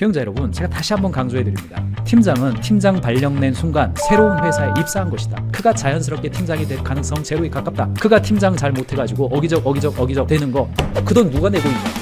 경영자 여러분, 제가 다시 한번 강조해드립니다. 팀장은 팀장 발령낸 순간 새로운 회사에 입사한 것이다. 그가 자연스럽게 팀장이 될 가능성 제로에 가깝다. 그가 팀장 잘 못해가지고 어기적 되는 거, 그 돈 누가 내고 있냐고요.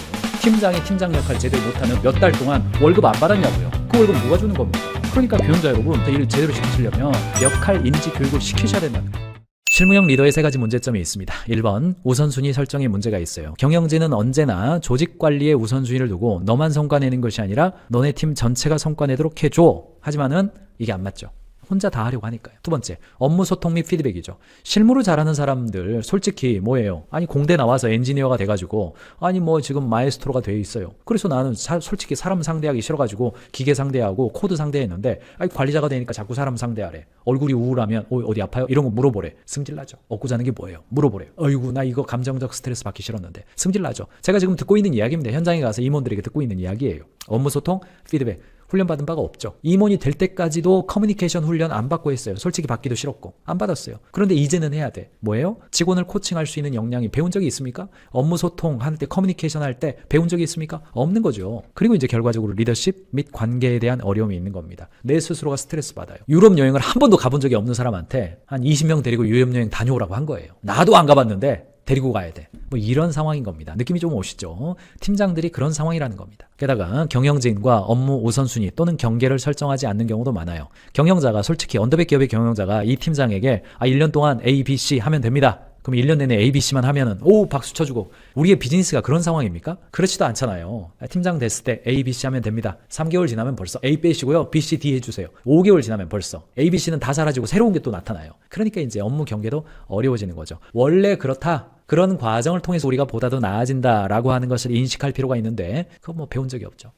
팀장이 팀장 역할 제대로 못하면 몇 달 동안 월급 안 받았냐고요. 그 월급 누가 주는 겁니까? 그러니까 경영자 여러분, 일을 제대로 시키시려면 역할 인지 교육을 시키셔야 된다는 거예요. 실무형 리더의 세 가지 문제점이 있습니다. 1번, 우선순위 설정에 문제가 있어요. 경영진은 언제나 조직 관리에 우선순위를 두고 너만 성과내는 것이 아니라 너네 팀 전체가 성과내도록 해줘. 하지만은 이게 안 맞죠. 혼자 다 하려고 하니까요. 두 번째, 업무 소통 및 피드백이죠. 실무를 잘하는 사람들 솔직히 뭐예요? 아니 공대 나와서 엔지니어가 돼가지고 아니 뭐 지금 마에스트로가 돼 있어요. 그래서 나는 솔직히 사람 상대하기 싫어가지고 기계 상대하고 코드 상대했는데 아니 관리자가 되니까 자꾸 사람 상대하래. 얼굴이 우울하면 어디 아파요? 이런 거 물어보래. 승질나죠. 얻고 자는 게 뭐예요? 물어보래요. 어이구 나 이거 감정적 스트레스 받기 싫었는데. 승질나죠. 제가 지금 듣고 있는 이야기입니다. 현장에 가서 임원들에게 듣고 있는 이야기예요. 업무 소통, 피드백. 훈련받은 바가 없죠. 임원이 될 때까지도 커뮤니케이션 훈련 안 받고 했어요. 솔직히 받기도 싫었고 안 받았어요. 그런데 이제는 해야 돼. 뭐예요? 직원을 코칭할 수 있는 역량이 배운 적이 있습니까? 업무 소통할 때 커뮤니케이션 할 때 배운 적이 있습니까? 없는 거죠. 그리고 이제 결과적으로 리더십 및 관계에 대한 어려움이 있는 겁니다. 내 스스로가 스트레스 받아요. 유럽 여행을 한 번도 가본 적이 없는 사람한테 한 20명 데리고 유럽 여행 다녀오라고 한 거예요. 나도 안 가봤는데 데리고 가야 돼. 뭐 이런 상황인 겁니다. 느낌이 좀 오시죠? 팀장들이 그런 상황이라는 겁니다. 게다가 경영진과 업무 우선순위 또는 경계를 설정하지 않는 경우도 많아요. 경영자가 솔직히 언더백 기업의 경영자가 이 팀장에게 1년 동안 A, B, C 하면 됩니다. 그럼 1년 내내 A, B, C만 하면은 오 박수 쳐주고 우리의 비즈니스가 그런 상황입니까? 그렇지도 않잖아요. 팀장 됐을 때 A, B, C 하면 됩니다. 3개월 지나면 벌써 A 빼시고요. B, C, D 해주세요. 5개월 지나면 벌써 A, B, C는 다 사라지고 새로운 게 또 나타나요. 그러니까 이제 업무 경계도 어려워지는 거죠. 원래 그렇다. 그런 과정을 통해서 우리가 보다 더 나아진다라고 하는 것을 인식할 필요가 있는데 그건 뭐 배운 적이 없죠.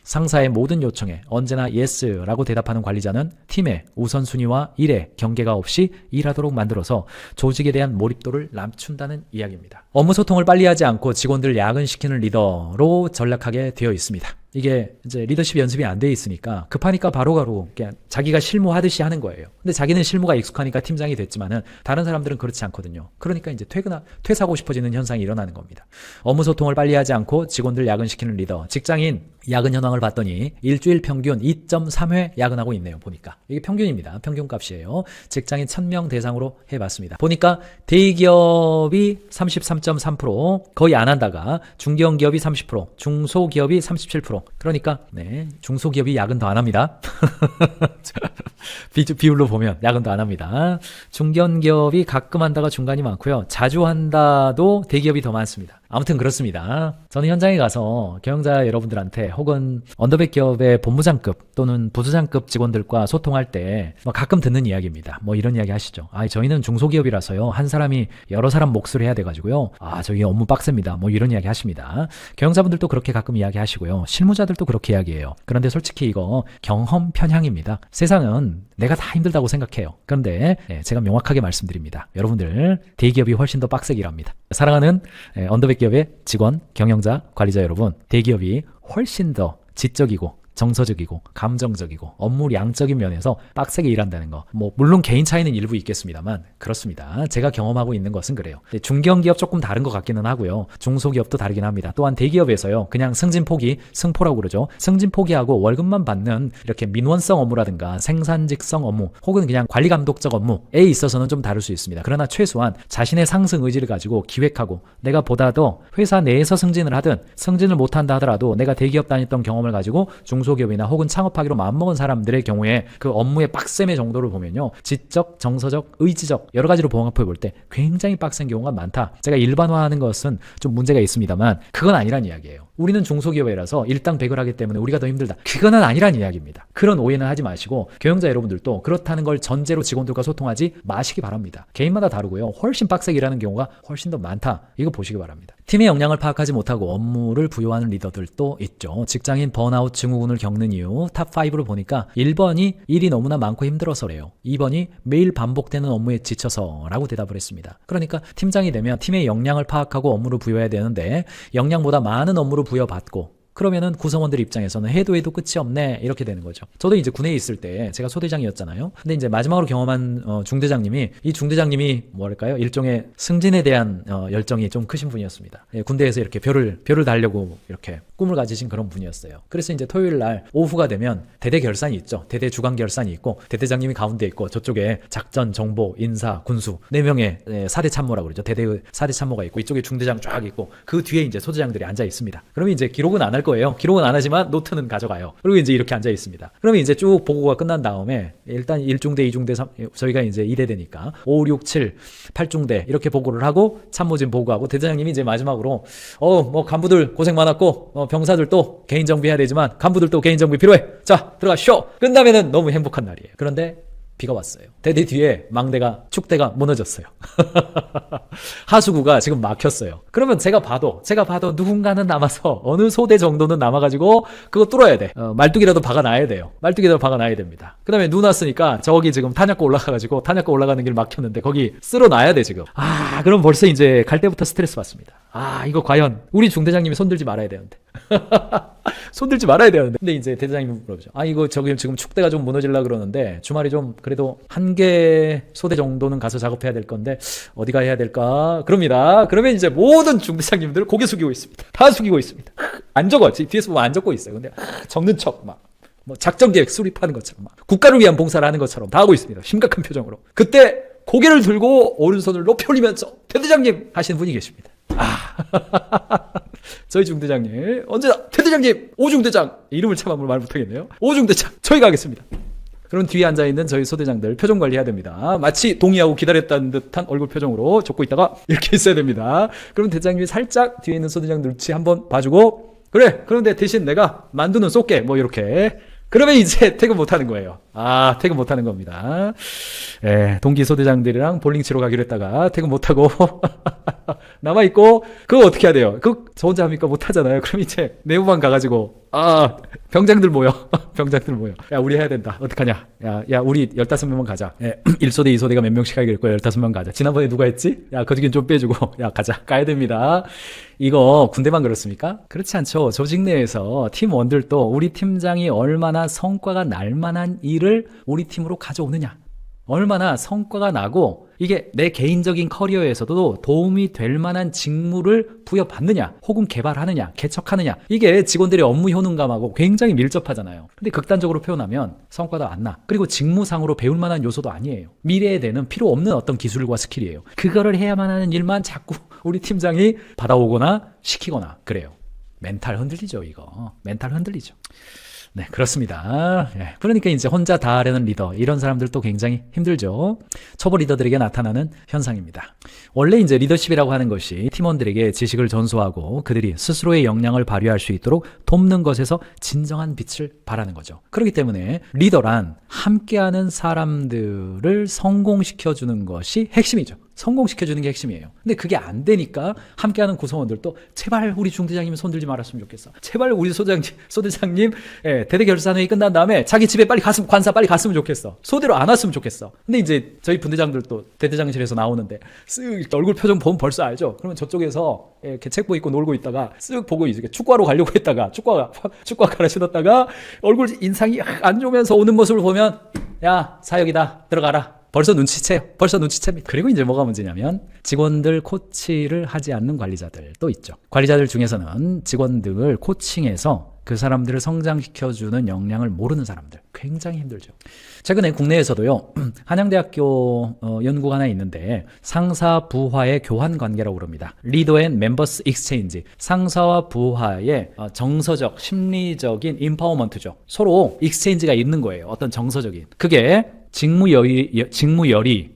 상사의 모든 요청에 언제나 yes라고 대답하는 관리자는 팀의 우선순위와 일의 경계가 없이 일하도록 만들어서 조직에 대한 몰입도를 낮춘다는 이야기입니다. 업무 소통을 빨리 하지 않고 직원들 야근시키는 리더로 전락하게 되어 있습니다. 이게 이제 리더십 연습이 안 돼 있으니까 급하니까 바로바로 그냥 자기가 실무하듯이 하는 거예요. 근데 자기는 실무가 익숙하니까 팀장이 됐지만은 다른 사람들은 그렇지 않거든요. 그러니까 이제 퇴사하고 싶어지는 현상이 일어나는 겁니다. 업무 소통을 빨리 하지 않고 직원들 야근시키는 리더. 직장인 야근 현황을 봤더니 일주일 평균 2.3회 야근하고 있네요. 보니까 이게 평균입니다. 평균값이에요. 직장인 1000명 대상으로 해봤습니다. 보니까 대기업이 33.3%, 거의 안 한다가 중견기업이 30%, 중소기업이 37%. 그러니까 네, 중소기업이 야근 더 안 합니다. 비율로 보면 야근 더 안 합니다. 중견기업이 가끔 한다가 중간이 많고요. 자주 한다도 대기업이 더 많습니다. 아무튼 그렇습니다. 저는 현장에 가서 경영자 여러분들한테 혹은 언더백 기업의 본부장급 또는 부수장급 직원들과 소통할 때 가끔 듣는 이야기입니다. 뭐 이런 이야기 하시죠. 저희는 중소기업이라서요. 한 사람이 여러 사람 몫을 해야 돼가지고요. 저희 업무 빡셉니다. 뭐 이런 이야기 하십니다. 경영자분들도 그렇게 가끔 이야기 하시고요. 실무자들도 그렇게 이야기해요. 그런데 솔직히 이거 경험 편향입니다. 세상은 내가 다 힘들다고 생각해요. 그런데 제가 명확하게 말씀드립니다. 여러분들 대기업이 훨씬 더 빡세게 일합니다. 사랑하는 언더백 기업의 직원, 경영자, 관리자 여러분, 대기업이 훨씬 더 지적이고 정서적이고 감정적이고 업무 양적인 면에서 빡세게 일한다는 거. 뭐 물론 개인 차이는 일부 있겠습니다만 그렇습니다. 제가 경험하고 있는 것은 그래요. 중견기업 조금 다른 것 같기는 하고요. 중소기업도 다르긴 합니다. 또한 대기업에서요. 그냥 승진포기, 승포라고 그러죠. 승진포기하고 월급만 받는 이렇게 민원성 업무라든가 생산직성 업무 혹은 그냥 관리감독적 업무에 있어서는 좀 다를 수 있습니다. 그러나 최소한 자신의 상승 의지를 가지고 기획하고 내가 보다 더 회사 내에서 승진을 하든 승진을 못한다 하더라도 내가 대기업 다녔던 경험을 가지고 중소기업이나 혹은 창업하기로 마음먹은 사람들의 경우에 그 업무의 빡셈의 정도를 보면요. 지적, 정서적, 의지적 여러 가지로 봉합해 볼 때 굉장히 빡센 경우가 많다. 제가 일반화하는 것은 좀 문제가 있습니다만 그건 아니란 이야기예요. 우리는 중소기업이라서 일당백을 하기 때문에 우리가 더 힘들다. 그거는 아니란 이야기입니다. 그런 오해는 하지 마시고 경영자 여러분들도 그렇다는 걸 전제로 직원들과 소통하지 마시기 바랍니다. 개인마다 다르고요. 훨씬 빡세게 일하는 경우가 훨씬 더 많다. 이거 보시기 바랍니다. 팀의 역량을 파악하지 못하고 업무를 부여하는 리더들도 있죠. 직장인 번아웃 증후군을 겪는 이유 탑5로 보니까 1번이 일이 너무나 많고 힘들어서래요. 2번이 매일 반복되는 업무에 지쳐서 라고 대답을 했습니다. 그러니까 팀장이 되면 팀의 역량을 파악하고 업무를 부여해야 되는데 역량보다 많은 업무를 부여받고 그러면은 구성원들 입장에서는 해도 끝이 없네 이렇게 되는 거죠. 저도 이제 군에 있을 때 제가 소대장이었잖아요. 근데 이제 마지막으로 경험한 중대장님이, 이 중대장님이 뭐랄까요, 일종의 승진에 대한 열정이 좀 크신 분이었습니다. 예, 군대에서 이렇게 별을 달려고 이렇게 꿈을 가지신 그런 분이었어요. 그래서 이제 토요일 날 오후가 되면 대대 결산이 있죠. 대대 주간 결산이 있고 대대장님이 가운데 있고 저쪽에 작전, 정보, 인사, 군수 4명의 사대 참모라고 그러죠. 대대 사대 참모가 있고 이쪽에 중대장 쫙 있고 그 뒤에 이제 소대장들이 앉아 있습니다. 그러면 이제 기록은 안 할 거예요. 기록은 안 하지만 노트는 가져가요. 그리고 이제 이렇게 앉아 있습니다. 그러면 이제 쭉 보고가 끝난 다음에 일단 1중대, 2중대, 3, 저희가 이제 2대대니까 5, 6, 7, 8중대 이렇게 보고를 하고 참모진 보고하고 대대장님이 이제 마지막으로 뭐 간부들 고생 많았고 병사들도 개인 정비해야 되지만 간부들도 개인 정비 필요해. 자, 들어가 쇼. 끝나면은 너무 행복한 날이에요. 그런데 비가 왔어요. 대대 뒤에 망대가 축대가 무너졌어요. 하수구가 지금 막혔어요. 그러면 제가 봐도 누군가는 남아서 어느 소대 정도는 남아가지고 그거 뚫어야 돼. 말뚝이라도 박아놔야 돼요. 말뚝이라도 박아놔야 됩니다. 그 다음에 눈 왔으니까 저기 지금 탄약고 올라가가지고 탄약고 올라가는 길 막혔는데 거기 쓸어놔야 돼 지금. 그럼 벌써 이제 갈 때부터 스트레스 받습니다. 이거 과연 우리 중대장님이 손들지 말아야 되는데. 손들지 말아야 되는데. 근데 이제 대대장님이 물어보죠. 이거 저기 지금 축대가 좀 무너지려고 그러는데 주말이 좀 그래도 한 개 소대 정도는 가서 작업해야 될 건데 어디가 해야 될까? 그럽니다. 그러면 이제 모든 중대장님들 고개 숙이고 있습니다. 다 숙이고 있습니다. 안 적어. 뒤에서 보면 안 적고 있어요. 근데 적는 척 막. 뭐 작전 계획 수립하는 것처럼 막 국가를 위한 봉사를 하는 것처럼 다 하고 있습니다. 심각한 표정으로. 그때 고개를 들고 오른손을 높이 올리면서 대대장님 하시는 분이 계십니다. 저희 중대장님 언제나 대대장님 오중대장 이름을 참 말 못하겠네요. 오중대장 저희가 하겠습니다. 그럼 뒤에 앉아있는 저희 소대장들 표정 관리해야 됩니다. 마치 동의하고 기다렸다는 듯한 얼굴 표정으로 좁고 있다가 이렇게 있어야 됩니다. 그럼 대장님이 살짝 뒤에 있는 소대장 눈치 한번 봐주고 그래 그런데 대신 내가 만두는 쏠게 뭐 이렇게. 그러면 이제 퇴근 못하는 거예요. 퇴근 못하는 겁니다. 동기 소대장들이랑 볼링 치러 가기로 했다가 퇴근 못하고 남아있고 그거 어떻게 해야 돼요? 그거 저 혼자 합니까? 못하잖아요. 그럼 이제 내부만 가가지고 병장들 모여. 병장들 모여. 야 우리 해야 된다. 어떡하냐. 야 우리 15명만 가자. 1소대 2소대가 몇 명씩 하기로 했고 15명 가자. 지난번에 누가 했지? 야 거지긴 좀 빼주고 야 가자. 가야 됩니다. 이거 군대만 그렇습니까? 그렇지 않죠. 조직 내에서 팀원들도 우리 팀장이 얼마나 성과가 날 만한 일을 우리 팀으로 가져오느냐, 얼마나 성과가 나고 이게 내 개인적인 커리어에서도 도움이 될 만한 직무를 부여받느냐, 혹은 개발하느냐, 개척하느냐, 이게 직원들의 업무 효능감하고 굉장히 밀접하잖아요. 근데 극단적으로 표현하면 성과도 안 나. 그리고 직무상으로 배울 만한 요소도 아니에요. 미래에 되는 필요 없는 어떤 기술과 스킬이에요. 그거를 해야만 하는 일만 자꾸 우리 팀장이 받아오거나 시키거나 그래요. 멘탈 흔들리죠, 이거. 멘탈 흔들리죠. 네, 그렇습니다. 그러니까 이제 혼자 다 하려는 리더, 이런 사람들도 굉장히 힘들죠. 초보 리더들에게 나타나는 현상입니다. 원래 이제 리더십이라고 하는 것이 팀원들에게 지식을 전수하고 그들이 스스로의 역량을 발휘할 수 있도록 돕는 것에서 진정한 빛을 발하는 거죠. 그렇기 때문에 리더란 함께하는 사람들을 성공시켜주는 것이 핵심이죠. 성공시켜주는 게 핵심이에요. 근데 그게 안 되니까 함께하는 구성원들도 제발 우리 중대장님 손들지 말았으면 좋겠어. 제발 우리 소대장님 대대 결산회의 끝난 다음에 자기 집에 빨리 갔으면, 관사 빨리 갔으면 좋겠어. 소대로 안 왔으면 좋겠어. 근데 이제 저희 분대장들도 대대장실에서 나오는데 쓱 얼굴 표정 보면 벌써 알죠. 그러면 저쪽에서 이렇게 책보 입고 놀고 있다가 쓱 보고 이제 축구하러 가려고 했다가 축구화 갈아 신었다가 얼굴 인상이 안 좋으면서 오는 모습을 보면 야 사역이다 들어가라. 벌써 눈치채요. 벌써 눈치챕니다. 그리고 이제 뭐가 문제냐면 직원들 코치를 하지 않는 관리자들도 있죠. 관리자들 중에서는 직원들을 코칭해서 그 사람들을 성장시켜주는 역량을 모르는 사람들 굉장히 힘들죠. 최근에 국내에서도요, 한양대학교 연구가 하나 있는데 상사 부하의 교환 관계라고 그럽니다. 리더 앤 멤버스 익스체인지, 상사와 부하의 정서적 심리적인 임파워먼트죠. 서로 익스체인지가 있는 거예요. 어떤 정서적인, 그게 직무열의,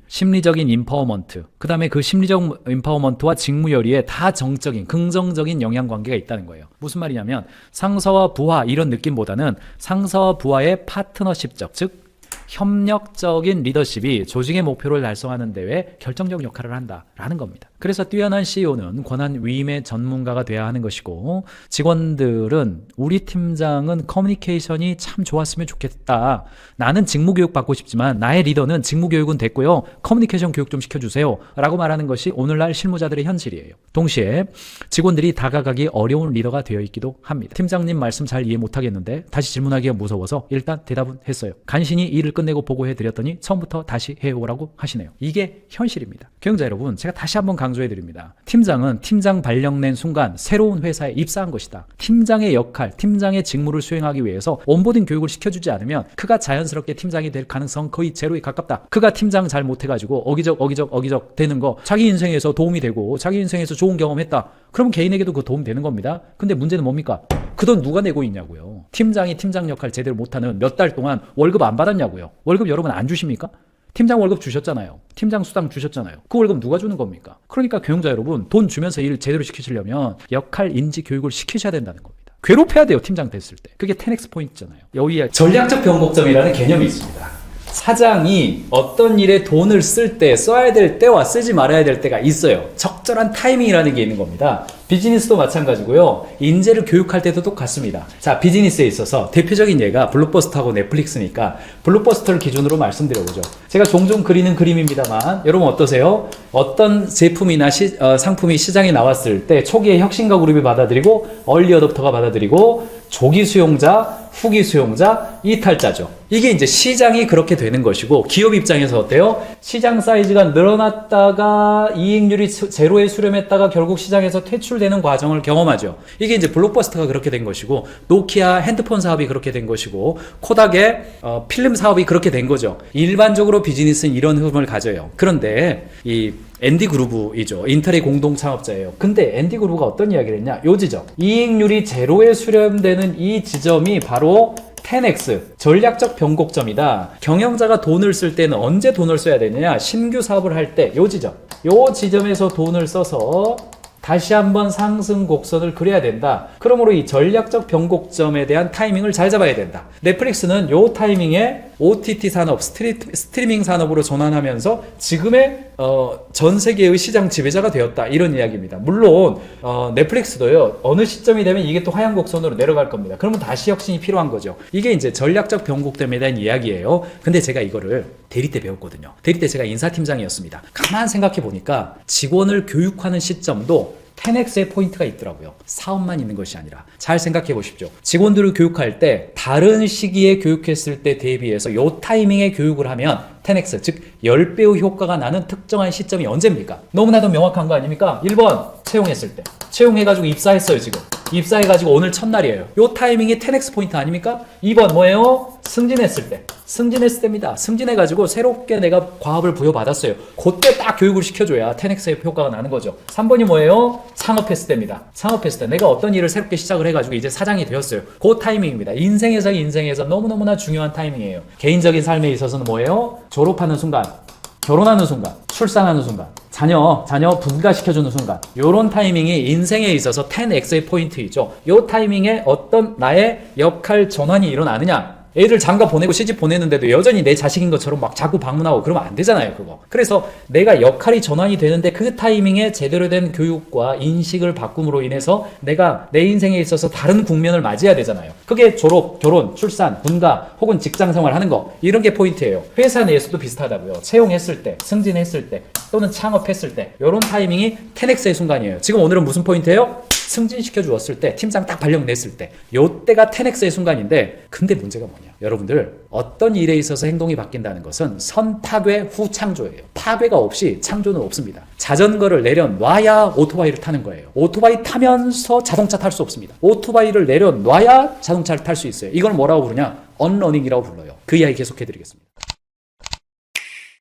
심리적인 임파워먼트, 그 다음에 그 심리적 임파워먼트와 직무열의에 다 정적인, 긍정적인 영향관계가 있다는 거예요. 무슨 말이냐면 상사와 부하 이런 느낌보다는 상사와 부하의 파트너십적, 즉 협력적인 리더십이 조직의 목표를 달성하는 데에 결정적 역할을 한다라는 겁니다. 그래서 뛰어난 CEO는 권한 위임의 전문가가 돼야 하는 것이고, 직원들은 우리 팀장은 커뮤니케이션이 참 좋았으면 좋겠다. 나는 직무교육 받고 싶지만 나의 리더는 직무교육은 됐고요. 커뮤니케이션 교육 좀 시켜주세요. 라고 말하는 것이 오늘날 실무자들의 현실이에요. 동시에 직원들이 다가가기 어려운 리더가 되어 있기도 합니다. 팀장님 말씀 잘 이해 못하겠는데 다시 질문하기가 무서워서 일단 대답은 했어요. 간신히 일을 끝내고 보고해드렸더니 처음부터 다시 해오라고 하시네요. 이게 현실입니다. 경영자 여러분, 제가 다시 한번 강조해드립니다. 팀장은 팀장 발령낸 순간 새로운 회사에 입사한 것이다. 팀장의 역할, 팀장의 직무를 수행하기 위해서 온보딩 교육을 시켜주지 않으면 그가 자연스럽게 팀장이 될 가능성 거의 제로에 가깝다. 그가 팀장 잘 못해가지고 어기적 되는 거, 자기 인생에서 도움이 되고 자기 인생에서 좋은 경험했다. 그러면 개인에게도 그 도움 되는 겁니다. 근데 문제는 뭡니까? 그 돈 누가 내고 있냐고요. 팀장이 팀장 역할 제대로 못하는 몇 달 동안 월급 안 받았냐고요. 월급 여러분 안 주십니까? 팀장 월급 주셨잖아요. 팀장 수당 주셨잖아요. 그 월급 누가 주는 겁니까? 그러니까 경영자 여러분, 돈 주면서 일 제대로 시키시려면 역할 인지 교육을 시키셔야 된다는 겁니다. 괴롭혀야 돼요, 팀장 됐을 때. 그게 10X 포인트잖아요. 여기에 전략적 변곡점이라는 개념이 있습니다. 사장이 어떤 일에 돈을 쓸 때, 써야 될 때와 쓰지 말아야 될 때가 있어요. 적절한 타이밍이라는 게 있는 겁니다. 비즈니스도 마찬가지고요. 인재를 교육할 때도 똑같습니다. 자, 비즈니스에 있어서 대표적인 예가 블록버스터하고 넷플릭스니까 블록버스터를 기준으로 말씀드려보죠. 제가 종종 그리는 그림입니다만 여러분 어떠세요? 어떤 제품이나 상품이 시장에 나왔을 때 초기에 혁신가 그룹이 받아들이고 얼리 어댑터가 받아들이고 조기 수용자, 후기 수용자, 이탈자죠. 이게 이제 시장이 그렇게 되는 것이고, 기업 입장에서 어때요? 시장 사이즈가 늘어났다가 이익률이 제로에 수렴했다가 결국 시장에서 퇴출되는 과정을 경험하죠. 이게 이제 블록버스터가 그렇게 된 것이고, 노키아 핸드폰 사업이 그렇게 된 것이고, 코닥의 필름 사업이 그렇게 된 거죠. 일반적으로 비즈니스는 이런 흐름을 가져요. 그런데 이 앤디 그루브이죠. 인텔의 공동 창업자예요. 근데 앤디 그루브가 어떤 이야기를 했냐? 요 지점. 이익률이 제로에 수렴되는 이 지점이 바로 10X, 전략적 변곡점이다. 경영자가 돈을 쓸 때는 언제 돈을 써야 되느냐? 신규 사업을 할 때 요 지점. 요 지점에서 돈을 써서 다시 한번 상승 곡선을 그려야 된다. 그러므로 이 전략적 변곡점에 대한 타이밍을 잘 잡아야 된다. 넷플릭스는 요 타이밍에 OTT 산업, 스트리밍 산업으로 전환하면서 지금의 전 세계의 시장 지배자가 되었다. 이런 이야기입니다. 물론 넷플릭스도요. 어느 시점이 되면 이게 또 하향 곡선으로 내려갈 겁니다. 그러면 다시 혁신이 필요한 거죠. 이게 이제 전략적 변곡점에 대한 이야기예요. 근데 제가 이거를 대리 때 배웠거든요. 대리 때 제가 인사팀장이었습니다. 가만 생각해 보니까 직원을 교육하는 시점도 10X의 포인트가 있더라고요. 사업만 있는 것이 아니라. 잘 생각해 보십시오. 직원들을 교육할 때 다른 시기에 교육했을 때 대비해서 요 타이밍에 교육을 하면 10X, 즉 10배의 효과가 나는 특정한 시점이 언제입니까? 너무나도 명확한 거 아닙니까? 1번 채용했을 때. 채용해가지고 입사했어요 지금. 입사해가지고 오늘 첫날이에요. 요 타이밍이 10X 포인트 아닙니까? 2번 뭐예요? 승진했을 때. 승진했을 때입니다. 승진해가지고 새롭게 내가 과업을 부여받았어요. 그때 딱 교육을 시켜줘야 10X의 효과가 나는 거죠. 3번이 뭐예요? 창업했을 때입니다. 창업했을 때 내가 어떤 일을 새롭게 시작을 해가지고 이제 사장이 되었어요. 그 타이밍입니다. 인생에서 인생에서 너무너무나 중요한 타이밍이에요. 개인적인 삶에 있어서는 뭐예요? 졸업하는 순간, 결혼하는 순간, 출산하는 순간, 자녀 분가시켜주는 순간, 요런 타이밍이 인생에 있어서 10X의 포인트이죠. 요 타이밍에 어떤 나의 역할 전환이 일어나느냐, 애들 장가 보내고 시집 보내는데도 여전히 내 자식인 것처럼 막 자꾸 방문하고 그러면 안 되잖아요, 그거. 그래서 내가 역할이 전환이 되는데 그 타이밍에 제대로 된 교육과 인식을 바꿈으로 인해서 내가 내 인생에 있어서 다른 국면을 맞이해야 되잖아요. 그게 졸업, 결혼, 출산, 분가 혹은 직장 생활 하는 거, 이런 게 포인트예요. 회사 내에서도 비슷하다고요. 채용했을 때, 승진했을 때, 또는 창업했을 때, 이런 타이밍이 10X의 순간이에요. 지금 오늘은 무슨 포인트예요? 승진시켜 주었을 때, 팀장 딱 발령냈을 때, 요때가 10X의 순간인데, 근데 문제가 뭐냐? 여러분들, 어떤 일에 있어서 행동이 바뀐다는 것은 선파괴 후 창조예요. 파괴가 없이 창조는 없습니다. 자전거를 내려놔야 오토바이를 타는 거예요. 오토바이 타면서 자동차 탈 수 없습니다. 오토바이를 내려놔야 자동차를 탈 수 있어요. 이걸 뭐라고 부르냐? 언러닝이라고 불러요. 그 이야기 계속해드리겠습니다.